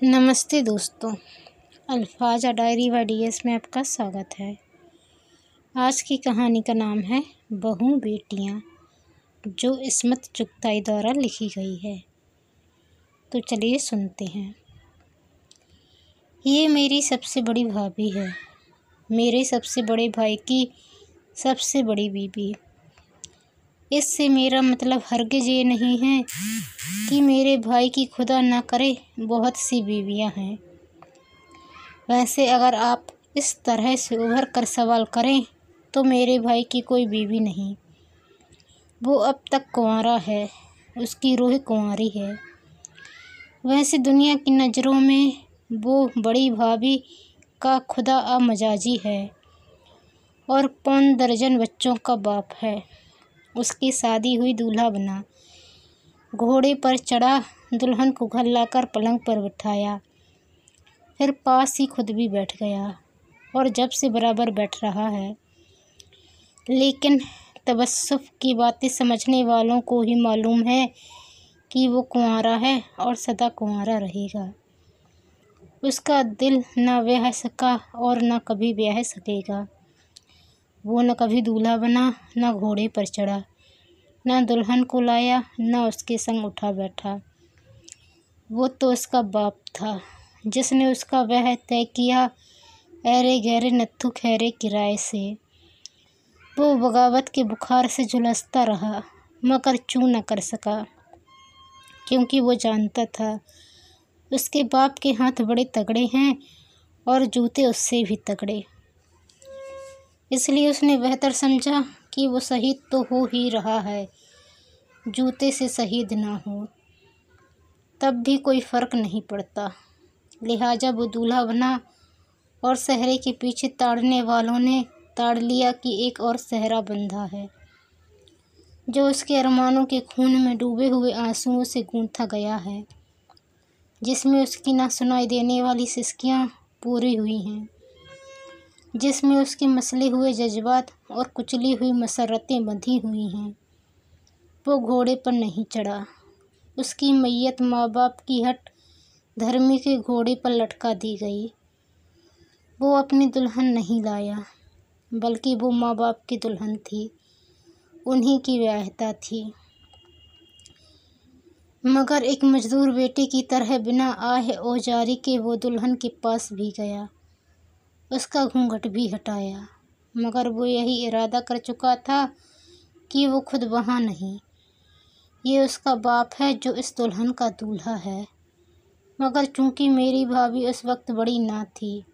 नमस्ते दोस्तों, अल्फाजा डायरी व DS में आपका स्वागत है। आज की कहानी का नाम है बहू बेटियाँ, जो इस्मत चुगताई द्वारा लिखी गई है। तो चलिए सुनते हैं। ये मेरी सबसे बड़ी भाभी है, मेरे सबसे बड़े भाई की सबसे बड़ी बीबी। इससे मेरा मतलब हरगिज़ ये नहीं है कि मेरे भाई की खुदा ना करे बहुत सी बीवियां हैं। वैसे अगर आप इस तरह से उभर कर सवाल करें तो मेरे भाई की कोई बीवी नहीं। वो अब तक कुंवारा है, उसकी रूह कुंवारी है। वैसे दुनिया की नज़रों में वो बड़ी भाभी का खुदा मजाजी है और पौन दर्जन बच्चों का बाप है। उसकी शादी हुई दूल्हा बना, घोड़े पर चढ़ा, दुल्हन को घर लाकर पलंग पर बिठाया, फिर पास ही खुद भी बैठ गया और जब से बराबर बैठ रहा है। लेकिन तबस्सुफ की बातें समझने वालों को ही मालूम है कि वो कुंवारा है और सदा कुंवारा रहेगा। उसका दिल ना ब्याह सका और ना कभी ब्याह सकेगा। वो न कभी दूल्हा बना, न घोड़े पर चढ़ा, न दुल्हन को लाया, न उसके संग उठा बैठा। वो तो उसका बाप था जिसने उसका ब्याह तय किया ऐरे गहरे नत्थु खैरे किराए से। वो बगावत के बुखार से झुलसता रहा मगर चूँ न कर सका, क्योंकि वो जानता था उसके बाप के हाथ बड़े तगड़े हैं और जूते उससे भी तगड़े। इसलिए उसने बेहतर समझा कि वो शहीद तो हो ही रहा है, जूते से शहीद ना हो तब भी कोई फ़र्क नहीं पड़ता। लिहाजा वो दूल्हा बना और सहरे के पीछे ताड़ने वालों ने ताड़ लिया कि एक और सहरा बंधा है, जो उसके अरमानों के खून में डूबे हुए आंसुओं से गूंथा गया है, जिसमें उसकी ना सुनाई देने वाली सिसकियाँ पूरी हुई हैं, जिसमें उसके मसले हुए जज्बात और कुचली हुई मसरतें बंधी हुई हैं। वो घोड़े पर नहीं चढ़ा, उसकी मैयत माँ बाप की हट धर्मी के घोड़े पर लटका दी गई। वो अपनी दुल्हन नहीं लाया, बल्कि वो माँ बाप की दुल्हन थी, उन्हीं की व्याहता थी। मगर एक मजदूर बेटे की तरह बिना आह औजारी के वो दुल्हन के पास भी गया, उसका घूंघट भी हटाया। मगर वो यही इरादा कर चुका था कि वो खुद वहाँ नहीं, ये उसका बाप है जो इस दुल्हन का दूल्हा है। मगर चूंकि मेरी भाभी उस वक्त बड़ी ना थी,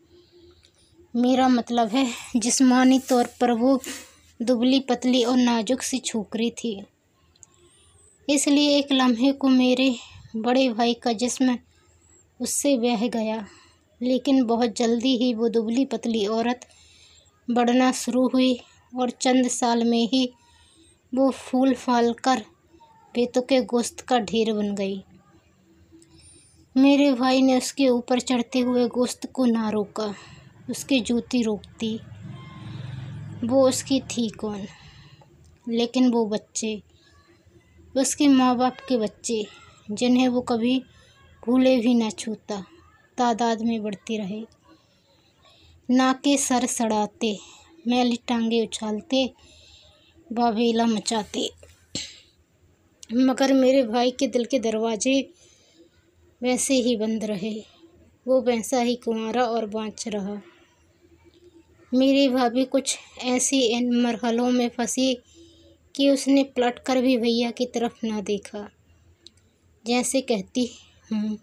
मेरा मतलब है जिस्मानी तौर पर वो दुबली पतली और नाजुक सी छोकरी थी, इसलिए एक लम्हे को मेरे बड़े भाई का जिस्म उससे बह गया। लेकिन बहुत जल्दी ही वो दुबली पतली औरत बढ़ना शुरू हुई और चंद साल में ही वो फूल फाल कर बेतुके गोश्त का ढेर बन गई। मेरे भाई ने उसके ऊपर चढ़ते हुए गोश्त को ना रोका, उसकी जूती रोकती। वो उसकी थी कौन? लेकिन वो बच्चे, उसके माँ बाप के बच्चे, जिन्हें वो कभी भूले भी ना छूता, तादाद में बढ़ते रहे। नाके सर सड़ाते, मैली टांगे उछालते, बावेला मचाते। मगर मेरे भाई के दिल के दरवाजे वैसे ही बंद रहे, वो वैसा ही कुंवारा और बाँच रहा। मेरी भाभी कुछ ऐसी इन मरहलों में फंसी कि उसने पलट कर भी भैया की तरफ ना देखा, जैसे कहती हूँ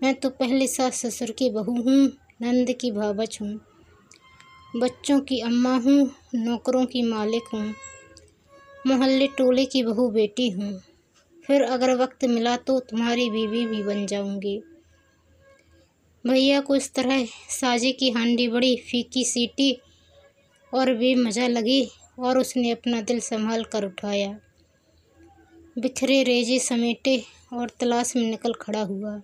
मैं तो पहले सास ससुर की बहू हूँ, नंद की भावच हूँ, बच्चों की अम्मा हूँ, नौकरों की मालिक हूँ, मोहल्ले टोले की बहू बेटी हूँ, फिर अगर वक्त मिला तो तुम्हारी बीवी भी बन जाऊँगी। भैया को इस तरह साजे की हांडी बड़ी फीकी सीटी और बेमजा लगी और उसने अपना दिल संभाल कर उठाया, बिखरे रेजे समेटे और तलाश में निकल खड़ा हुआ।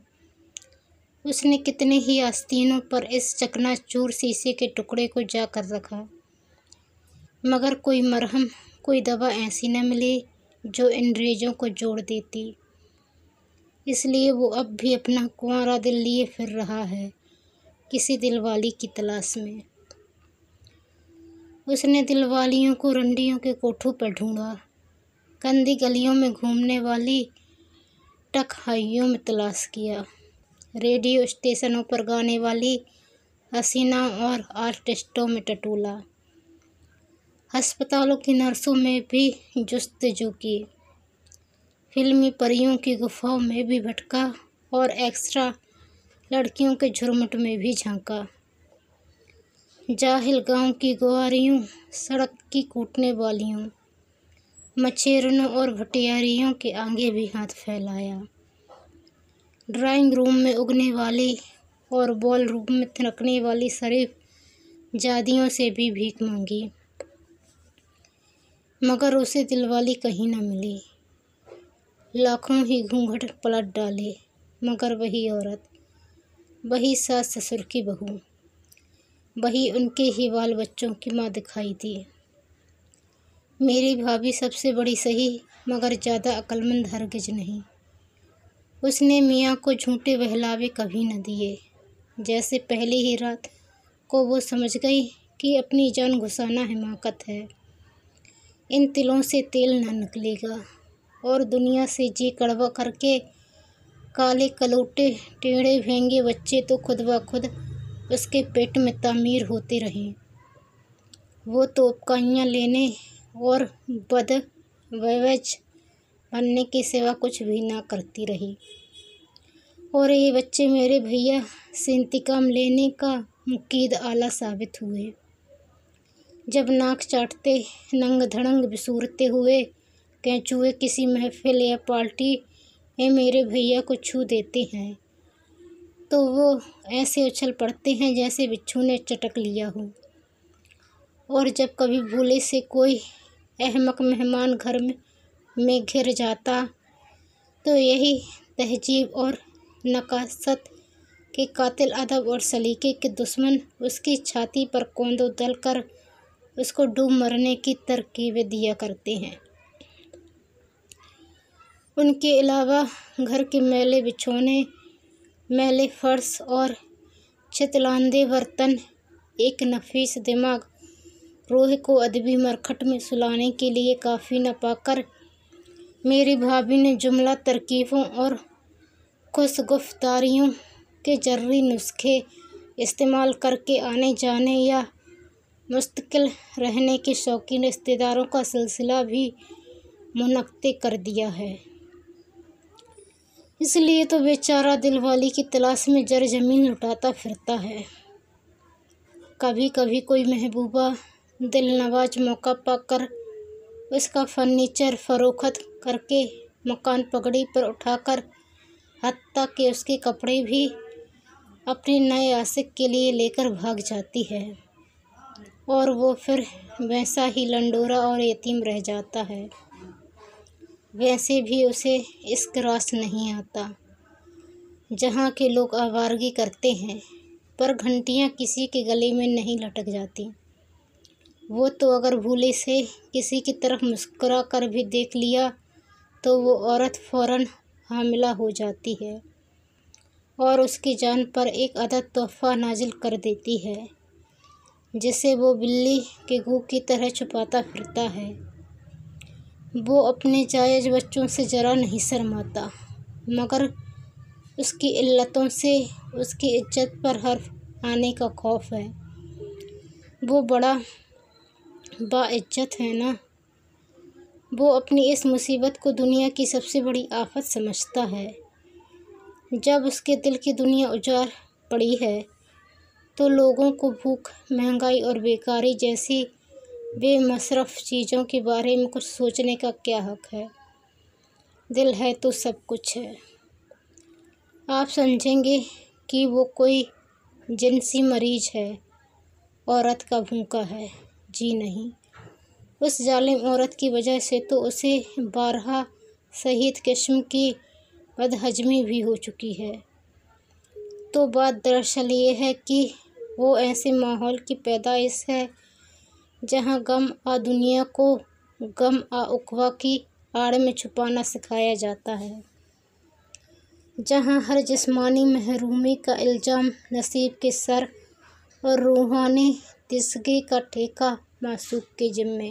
उसने कितने ही आस्तीनों पर इस चकनाचूर शीशे के टुकड़े को जा कर रखा, मगर कोई मरहम, कोई दवा ऐसी न मिली जो इन रेजों को जोड़ देती। इसलिए वो अब भी अपना कुंवारा दिल लिए फिर रहा है, किसी दिलवाली की तलाश में। उसने दिलवालियों को रंडियों के कोठों पर ढूंढा, गंदी गलियों में घूमने वाली टक हाइयों में तलाश किया, रेडियो स्टेशनों पर गाने वाली हसीना और आर्टिस्टों में टटोला, अस्पतालों की नर्सों में भी जुस्तजू की, फिल्मी परियों की गुफाओं में भी भटका और एक्स्ट्रा लड़कियों के झुरमुट में भी झांका। जाहिल गांव की गुआरियों, सड़क की कूटने वालियों, मछेरनों और भटियारियों के आगे भी हाथ फैलाया। ड्राइंग रूम में उगने वाली और बॉल रूम में थिरकने वाली शरीफ जादियों से भी भीख मांगी, मगर उसे दिलवाली कहीं न मिली। लाखों ही घूंघट पलट डाले, मगर वही औरत, वही सास ससुर की बहू, वही उनके ही बाल बच्चों की माँ दिखाई दी। मेरी भाभी सबसे बड़ी सही, मगर ज़्यादा अक्लमंद हरगिज नहीं। उसने मियाँ को झूठे बहलावे कभी न दिए। जैसे पहली ही रात को वो समझ गई कि अपनी जान घुसाना हिमाकत है, इन तिलों से तेल न निकलेगा, और दुनिया से जी कड़वा करके काले कलोटे टेढ़े भेंगे बच्चे तो खुद ब खुद उसके पेट में तामीर होते रहे। वो तो उपकाइयाँ लेने और बदवैज बनने के सिवा कुछ भी ना करती रही, और ये बच्चे मेरे भैया से इंतकाम लेने का मुकीद आला साबित हुए। जब नाक चाटते, नंग धड़ंग बिसूरते हुए कैंचुए किसी महफिल या पार्टी में मेरे भैया को छू देते हैं, तो वो ऐसे उछल पड़ते हैं जैसे बिच्छू ने चटक लिया हो। और जब कभी भूले से कोई अहमक मेहमान घर में घिर जाता, तो यही तहजीब और नकासत के कातिल अदब और सलीके के दुश्मन उसकी छाती पर कोंदो दल कर उसको डूब मरने की तरकीबें दिया करते हैं। उनके अलावा घर के मैले बिछौने, मैले फर्श और चितलांदे बर्तन एक नफीस दिमाग रूह को अदबी मरखट में सुलाने के लिए काफ़ी न पाकर मेरी भाभी ने जुमला तरकीबों और खुशगुफ्तारियों के जर्री नुस्खे इस्तेमाल करके आने जाने या मुस्तकिल रहने के शौकीन रिश्तेदारों का सिलसिला भी मुनक्किद कर दिया है। इसलिए तो बेचारा दिलवाली की तलाश में जर ज़मीन लुटाता फिरता है। कभी कभी कोई महबूबा दिलनवाज मौका पाकर उसका फर्नीचर फरोख्त करके मकान पगड़ी पर उठाकर हत्ता कि उसके कपड़े भी अपने नए आशिक के लिए लेकर भाग जाती है, और वो फिर वैसा ही लंडोरा और यतीम रह जाता है। वैसे भी उसे इश्क रास नहीं आता। जहाँ के लोग आवारगी करते हैं, पर घंटियाँ किसी के गले में नहीं लटक जाती। वो तो अगर भूले से किसी की तरफ मुस्कुरा कर भी देख लिया, तो वो औरत फ़ौरन हामिला हो जाती है और उसकी जान पर एक अदद तोहफ़ा नाजिल कर देती है, जिसे वो बिल्ली के गू की तरह छुपाता फिरता है। वो अपने जायज़ बच्चों से ज़रा नहीं शर्माता, मगर उसकी इल्लतों से उसकी इज्जत पर हर्फ आने का खौफ है। वो बड़ा बाइज्जत है ना। वो अपनी इस मुसीबत को दुनिया की सबसे बड़ी आफत समझता है। जब उसके दिल की दुनिया उजाड़ पड़ी है, तो लोगों को भूख, महंगाई और बेकारी जैसी बेमसरफ चीज़ों के बारे में कुछ सोचने का क्या हक है। दिल है तो सब कुछ है। आप समझेंगे कि वो कोई जिनसी मरीज है, औरत का भूखा है। जी नहीं, उस जालिम औरत की वजह से तो उसे बारहा शहीद किस्म की बदहजमी भी हो चुकी है। तो बात दरअसल ये है कि वो ऐसे माहौल की पैदाइश है जहाँ गम आ दुनिया को गम आ उक़वा की आड़ में छुपाना सिखाया जाता है। जहाँ हर जिस्मानी महरूमी का इल्ज़ाम नसीब के सर और रूहानी तिसगे का ठेका मासूक के ज़िम्मे।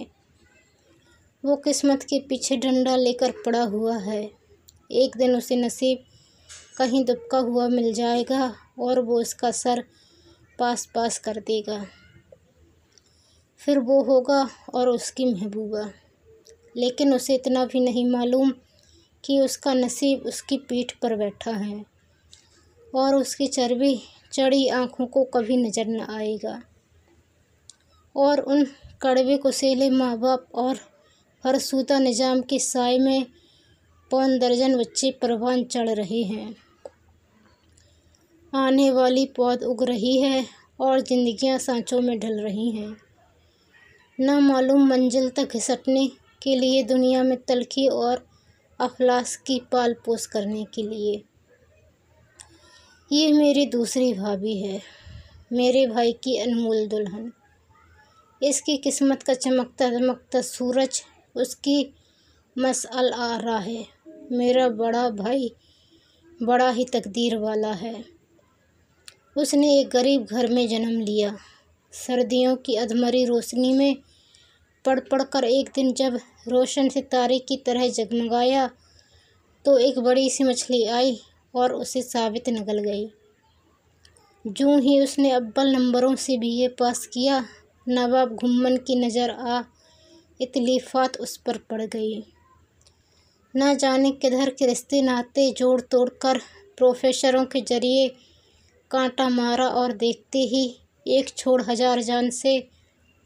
वो किस्मत के पीछे डंडा लेकर पड़ा हुआ है। एक दिन उसे नसीब कहीं दुबका हुआ मिल जाएगा और वो उसका सर पास पास कर देगा। फिर वो होगा और उसकी महबूबा। लेकिन उसे इतना भी नहीं मालूम कि उसका नसीब उसकी पीठ पर बैठा है और उसकी चर्बी चढ़ी आँखों को कभी नज़र न आएगा। और उन कड़वे कुसेले माँ बाप और फरसुदा निज़ाम के साए में पौन दर्जन बच्चे परवान चढ़ रहे हैं। आने वाली पौध उग रही है और जिंदगियां सांचों में ढल रही हैं, ना मालूम मंजिल तक घिसटने के लिए, दुनिया में तलखी और अफलास की पाल पोस करने के लिए। ये मेरी दूसरी भाभी है, मेरे भाई की अनमोल दुल्हन। इसकी किस्मत का चमकता दमकता सूरज उसकी मसअल आ रहा है। मेरा बड़ा भाई बड़ा ही तकदीर वाला है। उसने एक गरीब घर में जन्म लिया। सर्दियों की अधमरी रोशनी में पढ़ पढ़ कर एक दिन जब रोशन सितारे की तरह जगमगाया तो एक बड़ी सी मछली आई और उसे साबित निकल गई। जूं ही उसने अव्वल नंबरों से बीए पास किया, नवाब घुम्मन की नज़र आ इतलीफ़ात उस पर पड़ गई। न जाने किधर के रिश्ते नाते जोड़ तोड़ कर प्रोफेसरों के जरिए कांटा मारा और देखते ही एक छोड़ हजार जान से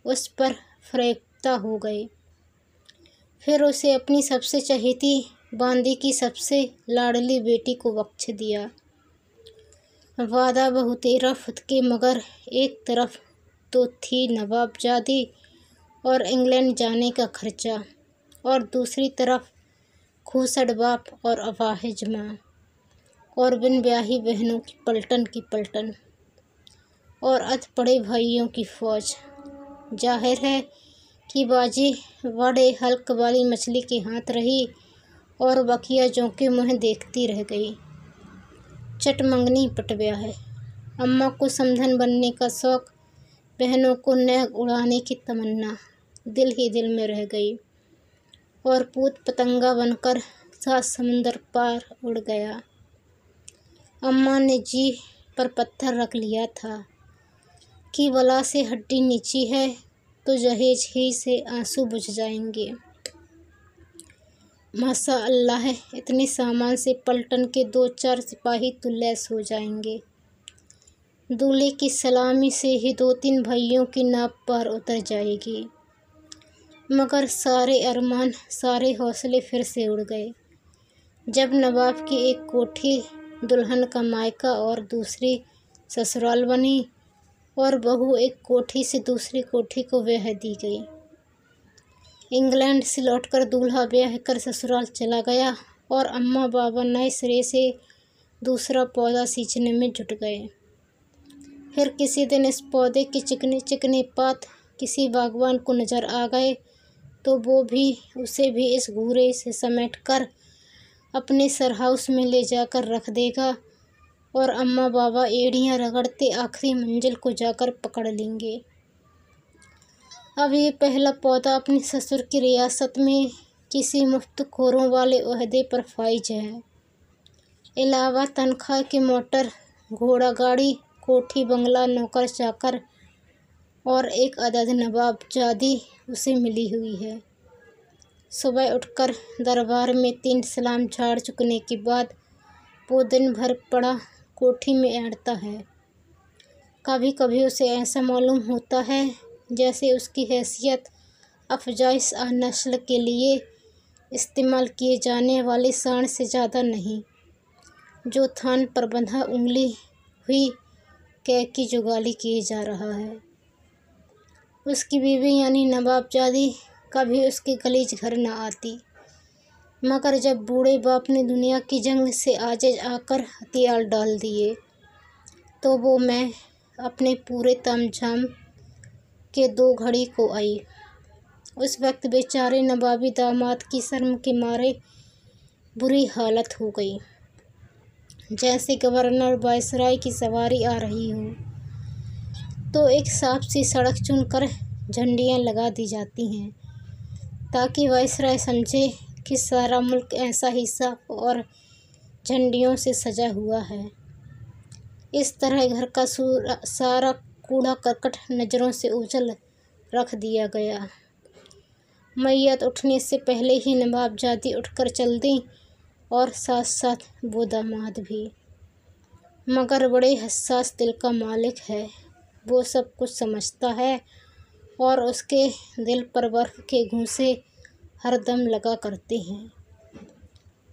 उस पर फरेफ्ता हो गए। फिर उसे अपनी सबसे चहेती बांदी की सबसे लाडली बेटी को बख्श दिया। वादा बहुतेरा फुत के, मगर एक तरफ तो थी नवाबजादी और इंग्लैंड जाने का खर्चा और दूसरी तरफ खूसड़ बाप और अपाहिज माँ और बिन ब्याही बहनों की पलटन और अध पड़े भाइयों की फौज। जाहिर है कि बाजी बड़े हल्क वाली मछली के हाथ रही और बकिया जोंके मुँह देखती रह गई। चटमंगनी पट गया है। अम्मा को समधन बनने का शौक़, बहनों को नेग उड़ाने की तमन्ना दिल ही दिल में रह गई और पूत पतंगा बनकर 7 समुंदर पार उड़ गया। अम्मा ने जी पर पत्थर रख लिया था कि बला से हड्डी नीची है तो जहेज ही से आंसू बुझ जाएंगे। माशा अल्लाह, इतने सामान से पलटन के 2-4 सिपाही तो लैस हो जाएंगे। दूल्हे की सलामी से ही 2-3 भाइयों की नाप पार उतर जाएगी। मगर सारे अरमान, सारे हौसले फिर से उड़ गए जब नवाब की एक कोठी दुल्हन का मायका और दूसरी ससुराल बनी और बहू एक कोठी से दूसरी कोठी को ब्याह दी गई। इंग्लैंड से लौटकर दूल्हा ब्याह कर ससुराल चला गया और अम्मा बाबा नए सिरे से दूसरा पौधा सींचने में जुट गए। फिर किसी दिन इस पौधे के चिकने चिकने पात किसी बागवान को नज़र आ गए तो वो भी उसे भी इस घूरे से समेट कर अपने सर हाउस में ले जाकर रख देगा और अम्मा बाबा एड़ियाँ रगड़ते आखिरी मंजिल को जाकर पकड़ लेंगे। अब ये पहला पौधा अपने ससुर की रियासत में किसी मुफ्तखोरों वाले ओहदे पर फाइज है। अलावा तनख्वाह के मोटर, घोड़ा गाड़ी, कोठी बंगला, नौकर चाकर और एक अदद नवाबजादी उसे मिली हुई है। सुबह उठकर दरबार में 3 सलाम झाड़ चुकने के बाद वो दिन भर पड़ा कोठी में ऐंठता है। कभी कभी उसे ऐसा मालूम होता है जैसे उसकी हैसियत अफजाइश नस्ल के लिए इस्तेमाल किए जाने वाले सांड से ज़्यादा नहीं, जो थान पर बंधा उंगली हुई कैद की जुगाली किए जा रहा है। उसकी बीवी यानी नवाबजादी कभी उसके गलीज घर न आती, मगर जब बूढ़े बाप ने दुनिया की जंग से आजिज आकर हथियार डाल दिए तो वो मैं अपने पूरे तामझाम के 2 घड़ी को आई। उस वक्त बेचारे नवाबी दामाद की शर्म के मारे बुरी हालत हो गई। जैसे गवर्नर वायसराय की सवारी आ रही हो, तो एक साफ सी सड़क चुनकर झंडियाँ लगा दी जाती हैं, ताकि वायसराय समझे कि सारा मुल्क ऐसा ही साफ और झंडियों से सजा हुआ है। इस तरह घर का सारा कूड़ा करकट नज़रों से ओझल रख दिया गया। मैयत उठने से पहले ही नवाबजादी उठकर चल दी और साथ साथ वो दामाद भी। मगर बड़े हसास दिल का मालिक है, वो सब कुछ समझता है और उसके दिल पर बर्फ़ के घूंसे हरदम लगा करते हैं।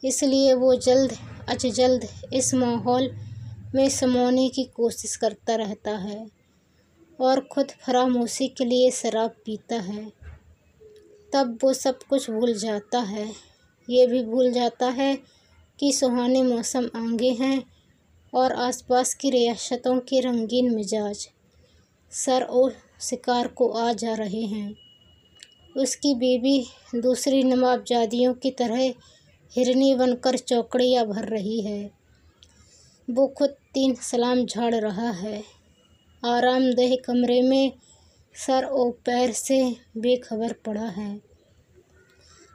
इसलिए वो जल्द अज जल्द इस माहौल में समाने की कोशिश करता रहता है और ख़ुद फरामोशी के लिए शराब पीता है। तब वो सब कुछ भूल जाता है, ये भी भूल जाता है कि सुहाने मौसम आगे हैं और आसपास की रियासतों के रंगीन मिजाज सर और शिकार को आ जा रहे हैं। उसकी बीवी दूसरी नवाबजादियों की तरह हिरनी बनकर चौकड़ियाँ भर रही है। वो खुद 3 सलाम झाड़ रहा है, आरामदेह कमरे में सर और पैर से बेखबर पड़ा है।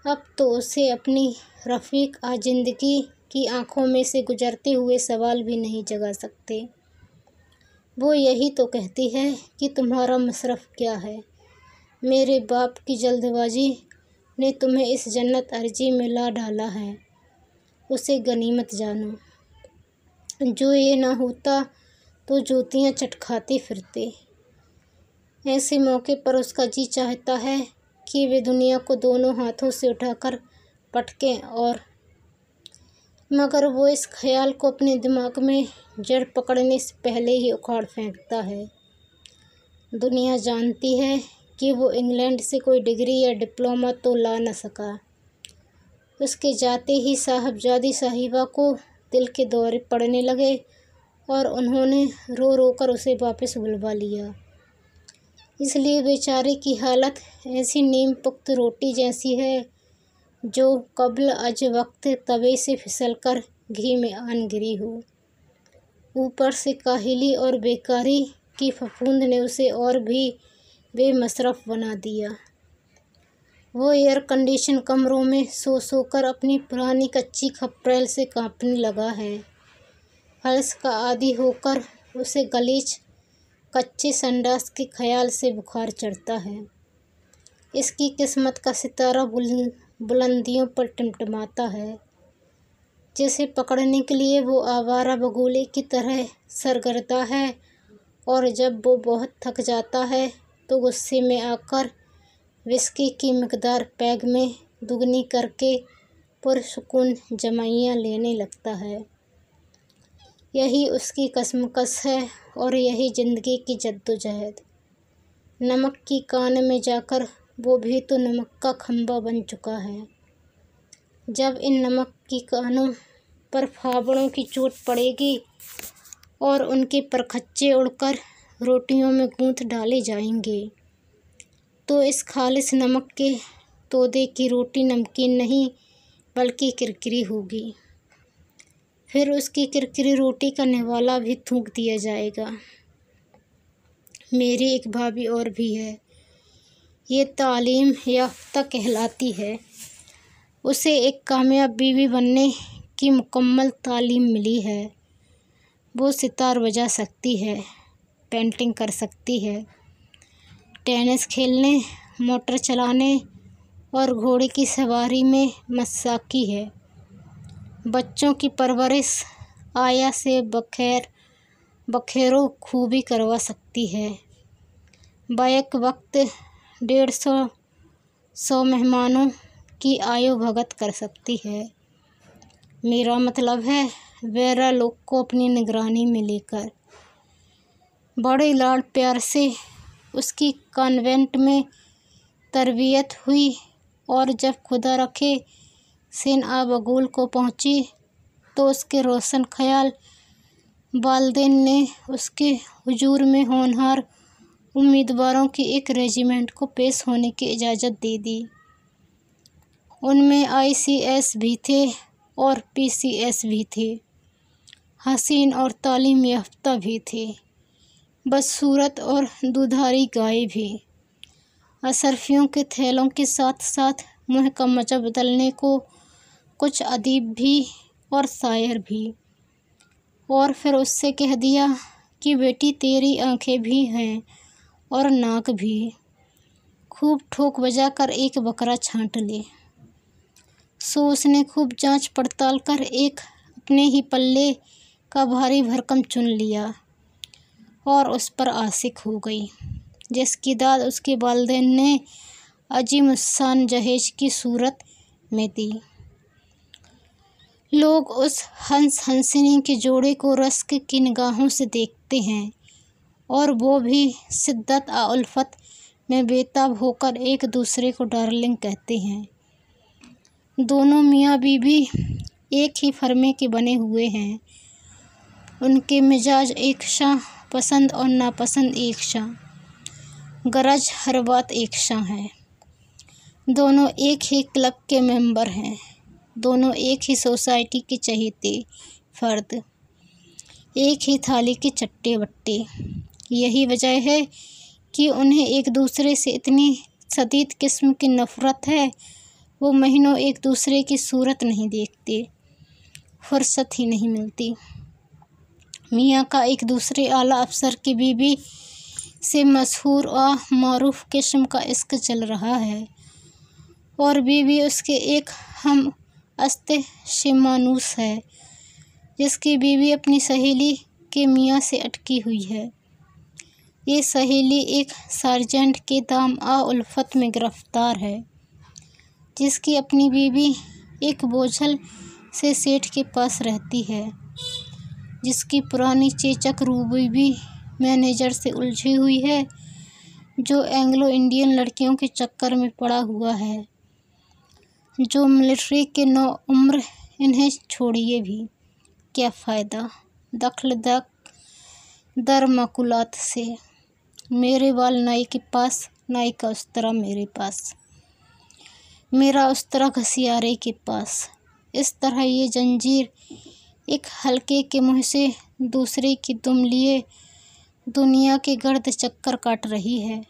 अब तो उसे अपनी रफ़ीक ज़िंदगी की आँखों में से गुजरते हुए सवाल भी नहीं जगा सकते। वो यही तो कहती है कि तुम्हारा मसरफ़ क्या है? मेरे बाप की जल्दबाजी ने तुम्हें इस जन्नत अर्जी में ला डाला है, उसे गनीमत जानो। जो ये ना होता तो जूतियाँ चटखाते फिरते। ऐसे मौके पर उसका जी चाहता है कि वे दुनिया को दोनों हाथों से उठाकर पटकें और मगर वो इस ख्याल को अपने दिमाग में जड़ पकड़ने से पहले ही उखाड़ फेंकता है। दुनिया जानती है कि वो इंग्लैंड से कोई डिग्री या डिप्लोमा तो ला न सका। उसके जाते ही साहबजादी साहिबा को दिल के दौरे पड़ने लगे और उन्होंने रो रो कर उसे वापस बुलवा लिया। इसलिए बेचारे की हालत ऐसी नीम पुख्त रोटी जैसी है जो कब्ल अज वक्त तवे से फिसलकर घी में आन गिरी हो। ऊपर से काहिली और बेकारी की फफूंद ने उसे और भी बेमसरफ बना दिया। वो एयर कंडीशन कमरों में सो कर अपनी पुरानी कच्ची खप्रेल से कांपने लगा है। फर्श का आदी होकर उसे गलीच कच्चे संडास के ख्याल से बुखार चढ़ता है। इसकी किस्मत का सितारा बुलंदियों पर टिमटिमाता है, जिसे पकड़ने के लिए वो आवारा बगुले की तरह सरगर्दा है और जब वो बहुत थक जाता है तो गुस्से में आकर विस्की की मिकदार पैग में दुगनी करके पुरसुकून जमाइयाँ लेने लगता है। यही उसकी कसमकस है और यही ज़िंदगी की जद्दोजहद। नमक की कान में जाकर वो भी तो नमक का खंबा बन चुका है। जब इन नमक की कानों पर फावड़ों की चोट पड़ेगी और उनके परखच्चे उड़कर रोटियों में गूंथ डाले जाएंगे, तो इस खालिस नमक के तोदे की रोटी नमकीन नहीं बल्कि किरकिरी होगी। फिर उसकी किरकिरी रोटी का निवाला भी थूक दिया जाएगा। मेरी एक भाभी और भी है, ये तालीम याफ्ता कहलाती है। उसे एक कामयाब बीवी बनने की मुकम्मल तालीम मिली है। वो सितार बजा सकती है, पेंटिंग कर सकती है, टेनिस खेलने, मोटर चलाने और घोड़े की सवारी में मस्साकी है। बच्चों की परवरिश आया से बखेरो खूबी करवा सकती है। बैक वक्त 150 मेहमानों की आयु भगत कर सकती है। मेरा मतलब है वेरा लोग को अपनी निगरानी में लेकर। बड़े लाड़ प्यार से उसकी कॉन्वेंट में तरबियत हुई और जब खुदा रखे सिन बगूल को पहुंची तो उसके रोशन ख्याल वालिदैन ने उसके हुजूर में होनहार उम्मीदवारों की एक रेजिमेंट को पेश होने की इजाज़त दे दी। उनमें ICS भी थे और PCS भी थे। हसीन और तालीम याफ्ता भी थी, बदसूरत और दुधारी गाय भी। अशरफियों के थैलों के साथ साथ मुँह का मजा बदलने को कुछ अदीब भी और शायर भी। और फिर उससे कह दिया कि बेटी तेरी आंखें भी हैं और नाक भी, खूब ठोक बजा कर एक बकरा छांट ले। सो उसने खूब जांच पड़ताल कर एक अपने ही पल्ले का भारी भरकम चुन लिया और उस पर आशिक हो गई, जिसकी दाद उसके वालिदैन ने अजीमुस्शान जहेज की सूरत में दी। लोग उस हंस हंसिनी के जोड़े को रश्क की निगाहों से देखते हैं और वो भी शिद्दत आ उल्फत में बेताब होकर एक दूसरे को डार्लिंग कहते हैं। दोनों मियाँ बीवी एक ही फर्मे के बने हुए हैं। उनके मिजाज एक शां, पसंद और नापसंद एक शां, गरज हर बात एक शां है। दोनों एक ही क्लब के मेंबर हैं, दोनों एक ही सोसाइटी के चहेते फर्द, एक ही थाली के चट्टे बट्टे। यही वजह है कि उन्हें एक दूसरे से इतनी शदीद किस्म की नफ़रत है, वो महीनों एक दूसरे की सूरत नहीं देखते, फुर्सत ही नहीं मिलती। मियाँ का एक दूसरे आला अफसर की बीवी से मशहूर और मारूफ किस्म का इश्क चल रहा है और बीवी उसके एक हम अस्ते शिमानूस है, जिसकी बीवी अपनी सहेली के मियाँ से अटकी हुई है। ये सहेली एक सार्जेंट के दाम आ उल्फत में गिरफ्तार है, जिसकी अपनी बीवी एक बोझल से सेठ के पास रहती है, जिसकी पुरानी चेचक रूबी भी मैनेजर से उलझी हुई है, जो एंग्लो इंडियन लड़कियों के चक्कर में पड़ा हुआ है, जो मिलिट्री के नौ उम्र। इन्हें छोड़िए भी क्या फ़ायदा दखल दर मकुलात से। मेरे बाल नाई के पास, नाई का उस्तरा मेरे पास, मेरा उस्तरा घसियारे के पास। इस तरह ये जंजीर एक हल्के के मुँह से दूसरे की दुम लिए दुनिया के गर्द चक्कर काट रही है।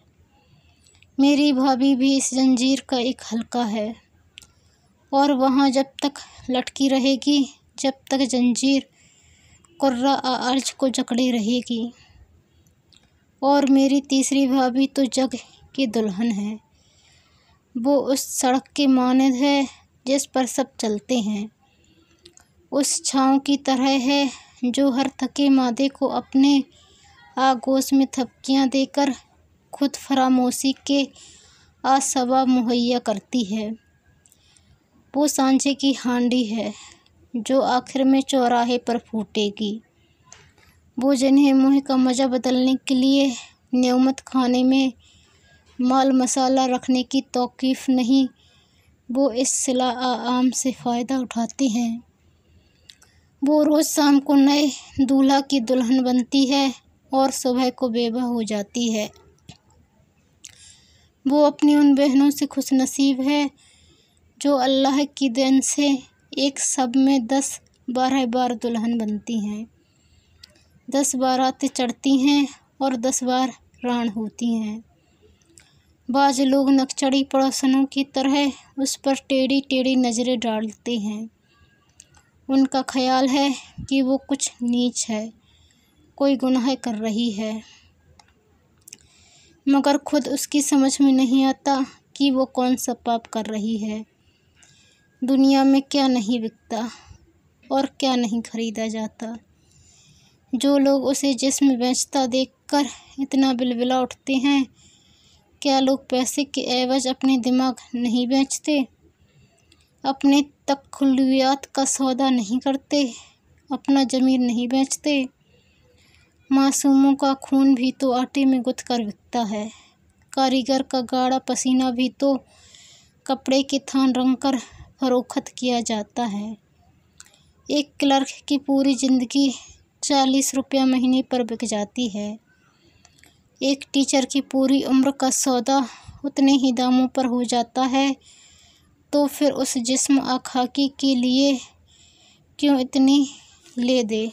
मेरी भाभी भी इस जंजीर का एक हल्का है और वहाँ जब तक लटकी रहेगी, जब तक जंजीर कुर्रा अर्ज को जकड़े रहेगी। और मेरी तीसरी भाभी तो जग की दुल्हन है। वो उस सड़क के मानद है जिस पर सब चलते हैं, उस छाँव की तरह है जो हर थके मादे को अपने आगोश में थपकियाँ देकर खुद फरामोशी के आसबाब मुहैया करती है। वो सांचे की हांडी है जो आखिर में चौराहे पर फूटेगी। वो जिन्हें मुँह का मज़ा बदलने के लिए नेमत खाने में माल मसाला रखने की तौकीफ़ नहीं, वो इस सिला आम से फ़ायदा उठाते हैं। वो रोज़ शाम को नए दूल्हा की दुल्हन बनती है और सुबह को बेवा हो जाती है। वो अपनी उन बहनों से खुशनसीब है जो अल्लाह की देन से एक सब में 10-12 बार दुल्हन बनती हैं, 10 बारातें चढ़ती हैं और 10 बार राण होती हैं। बाज लोग नकचड़ी पड़ोसनों की तरह उस पर टेढ़ी टेढ़ी नज़रें डालते हैं। उनका ख्याल है कि वो कुछ नीच है, कोई गुनाह कर रही है, मगर खुद उसकी समझ में नहीं आता कि वो कौन सा पाप कर रही है। दुनिया में क्या नहीं बिकता और क्या नहीं खरीदा जाता। जो लोग उसे जिस्म बेचता देखकर इतना बिलबिला उठते हैं, क्या लोग पैसे के एवज अपने दिमाग नहीं बेचते, अपने तख्ल्लुयात का सौदा नहीं करते, अपना ज़मीर नहीं बेचते। मासूमों का खून भी तो आटे में गुथ कर बिकता है, कारीगर का गाढ़ा पसीना भी तो कपड़े के थान रंग कर फरोख्त किया जाता है। एक क्लर्क की पूरी ज़िंदगी 40 रुपया महीने पर बिक जाती है। एक टीचर की पूरी उम्र का सौदा उतने ही दामों पर हो जाता है, तो फिर उस जिस्म आ खाकी के लिए क्यों इतनी ले दे।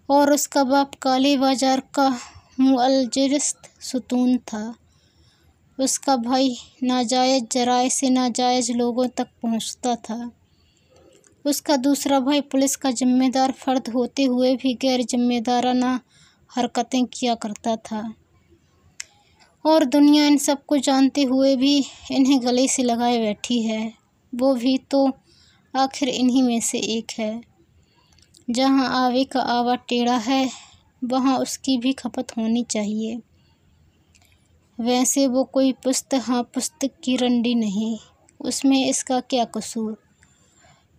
और उसका बाप काले बाजार का मुअल्लिस्त सुतून था। उसका भाई नाजायज़ जराए से नाजायज़ लोगों तक पहुंचता था। उसका दूसरा भाई पुलिस का जिम्मेदार फर्द होते हुए भी गैर जिम्मेदाराना हरकतें किया करता था। और दुनिया इन सब को जानते हुए भी इन्हें गले से लगाए बैठी है। वो भी तो आखिर इन्हीं में से एक है। जहाँ आवे का आवा टेढ़ा है वहाँ उसकी भी खपत होनी चाहिए। वैसे वो कोई पुस्तक की रंडी नहीं, उसमें इसका क्या कसूर।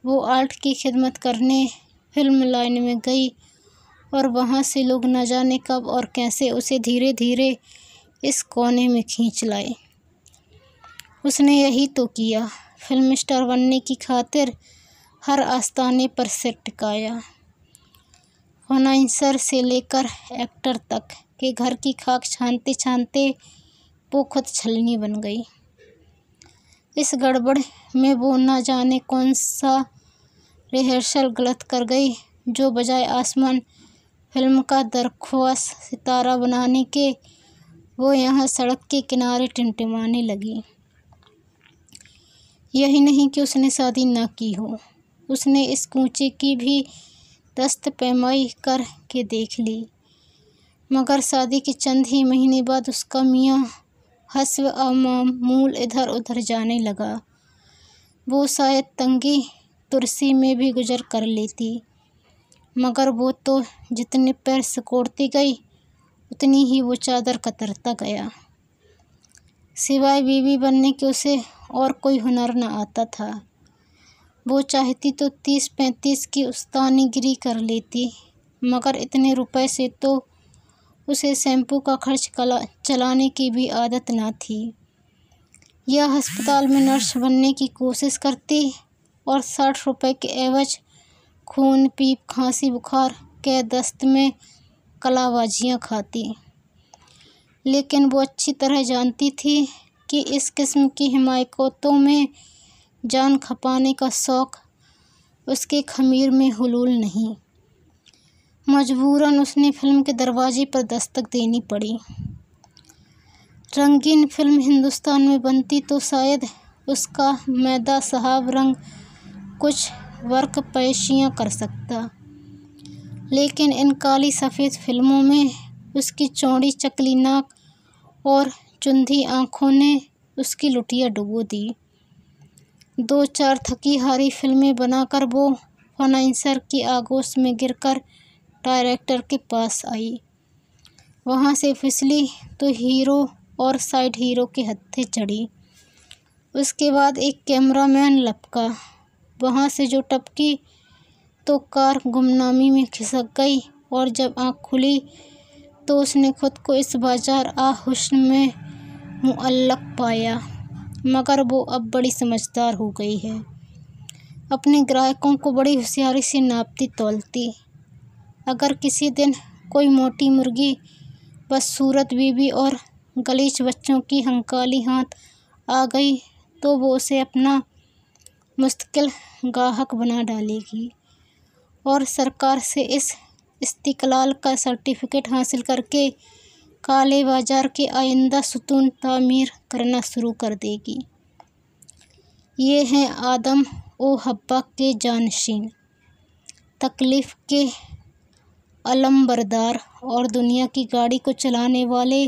वो आर्ट की खिदमत करने फिल्म लाइन में गई और वहाँ से लोग न जाने कब और कैसे उसे धीरे धीरे इस कोने में खींच लाए। उसने यही तो किया, फिल्म स्टार बनने की खातिर हर आस्ताने पर सिर टिकाया। फाइनेंसर से लेकर एक्टर तक के घर की खाक छानते छानते वो खुद छलनी बन गई। इस गड़बड़ में वो न जाने कौन सा रिहर्सल गलत कर गई, जो बजाय आसमान फिल्म का दरख्वास सितारा बनाने के वो यहाँ सड़क के किनारे टिमटिमाने लगी। यही नहीं कि उसने शादी न की हो, उसने इस कूचे की भी दस्त पैमाई कर के देख ली, मगर शादी के चंद ही महीने बाद उसका मियाँ हस्ब मामूल इधर उधर जाने लगा। वो शायद तंगी तुरसी में भी गुजर कर लेती, मगर वो तो जितने पैर सिकोड़ती गई उतनी ही वो चादर कतरता गया। सिवाय बीवी बनने के उसे और कोई हुनर न आता था। वो चाहती तो 30-35 की उस्तानीगिरी कर लेती, मगर इतने रुपए से तो उसे शैम्पू का खर्च चलाने की भी आदत न थी। यह अस्पताल में नर्स बनने की कोशिश करती और 60 रुपए के एवज खून, पीप, खांसी, बुखार के दस्त में कलाबाजियाँ खाती। लेकिन वो अच्छी तरह जानती थी कि इस किस्म की हिमायतों में जान खपाने का शौक़ उसके ख़मीर में हुलूल नहीं। मजबूरन उसने फिल्म के दरवाजे पर दस्तक देनी पड़ी। रंगीन फिल्म हिंदुस्तान में बनती तो शायद उसका मैदा साहब रंग कुछ वर्क पेशियाँ कर सकता, लेकिन इन काली सफ़ेद फिल्मों में उसकी चौड़ी चकली नाक और चुंधी आँखों ने उसकी लुटिया डुबो दी। 2-4 थकी हारी फिल्में बनाकर वो फाइनेंसर की आगोश में गिरकर डायरेक्टर के पास आई। वहाँ से फिसली तो हीरो और साइड हीरो के हत्थे चढ़ी। उसके बाद एक कैमरामैन लपका, वहाँ से जो टपकी तो कार गुमनामी में खिसक गई, और जब आँख खुली तो उसने खुद को इस बाजार हुस्न में मुअल्लक पाया। मगर वो अब बड़ी समझदार हो गई है, अपने ग्राहकों को बड़ी होशियारी से नापती तौलती। अगर किसी दिन कोई मोटी मुर्गी, बदसूरत बीवी और गलीच बच्चों की हंकाली हाथ आ गई तो वो उसे अपना मुस्तकिल गाहक बना डालेगी और सरकार से इस इस्तिकलाल का सर्टिफिकेट हासिल करके काले बाजार के आइंदा सुतून तामीर करना शुरू कर देगी। ये हैं आदम ओ हब्बा के जानशीन, तकलीफ़ के अलमबरदार और दुनिया की गाड़ी को चलाने वाले,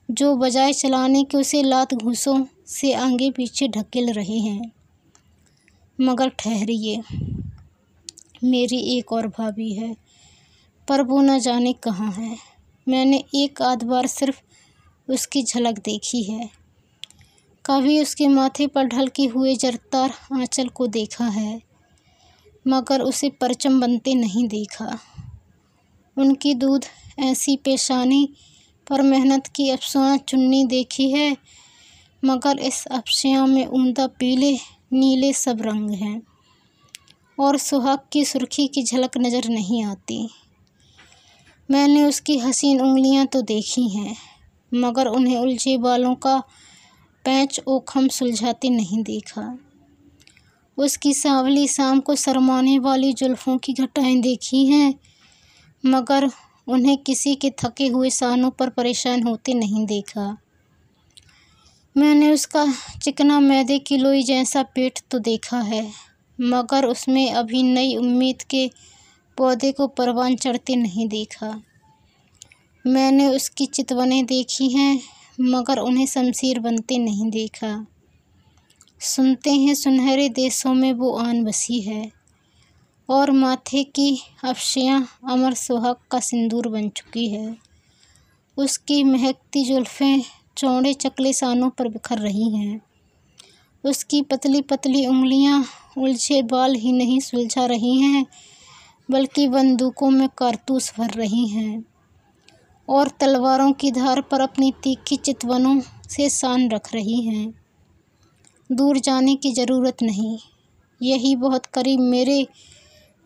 जो बजाय चलाने के उसे लात घूंसों से आगे पीछे ढकेल रहे हैं। मगर ठहरिए, मेरी एक और भाभी है, पर वो न जाने कहाँ है। मैंने एक आध बार सिर्फ उसकी झलक देखी है। कभी उसके माथे पर ढलके हुए जरतार आंचल को देखा है, मगर उसे परचम बनते नहीं देखा। उनकी दूध ऐसी पेशानी पर मेहनत की अफसोना चुन्नी देखी है, मगर इस अफसिया में ऊंदा पीले नीले सब रंग हैं और सुहाग की सुर्खी की झलक नज़र नहीं आती। मैंने उसकी हसीन उंगलियां तो देखी हैं, मगर उन्हें उलझे बालों का पैंच ओखम सुलझाते नहीं देखा। उसकी सांवली शाम को शरमाने वाली जुल्फ़ों की घटाएं देखी हैं, मगर उन्हें किसी के थके हुए सहनों पर परेशान होते नहीं देखा। मैंने उसका चिकना मैदे की लोई जैसा पेट तो देखा है, मगर उसमें अभी नई उम्मीद के पौधे को परवान चढ़ते नहीं देखा। मैंने उसकी चितवनें देखी हैं, मगर उन्हें शमशीर बनते नहीं देखा। सुनते हैं सुनहरे देशों में वो आन बसी है, और माथे की अफशियाँ अमर सुहाग का सिंदूर बन चुकी है। उसकी महकती जुल्फ़ें चौड़े चकले शानों पर बिखर रही हैं। उसकी पतली पतली उंगलियां उलझे बाल ही नहीं सुलझा रही हैं, बल्कि बंदूकों में कारतूस भर रही हैं और तलवारों की धार पर अपनी तीखी चितवनों से शान रख रही हैं। दूर जाने की ज़रूरत नहीं, यही बहुत करीब मेरे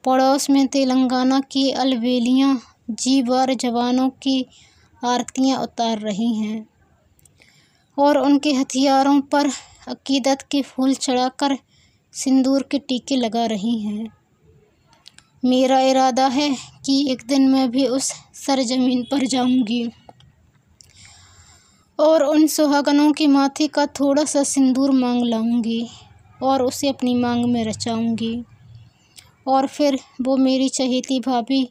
पड़ोस में तेलंगाना की अलबेलियाँ जी बार जवानों की आरतियाँ उतार रही हैं और उनके हथियारों पर अकीदत के फूल चढ़ाकर सिंदूर के टीके लगा रही हैं। मेरा इरादा है कि एक दिन मैं भी उस सरजमीन पर जाऊंगी और उन सुहागनों के माथे का थोड़ा सा सिंदूर मांग लाऊंगी और उसे अपनी मांग में रचाऊंगी, और फिर वो मेरी चहेती भाभी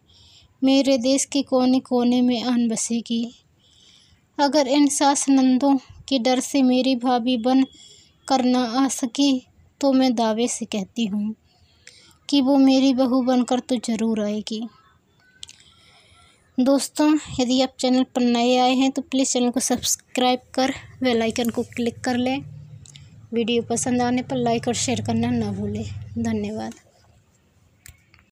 मेरे देश के कोने कोने में आन बसेगी। अगर इन सास नंदों के डर से मेरी भाभी बन कर ना आ सकी, तो मैं दावे से कहती हूँ कि वो मेरी बहू बनकर तो ज़रूर आएगी। दोस्तों, यदि आप चैनल पर नए आए हैं तो प्लीज़ चैनल को सब्सक्राइब कर बेल आइकन को क्लिक कर लें। वीडियो पसंद आने पर लाइक और शेयर करना ना भूलें। धन्यवाद।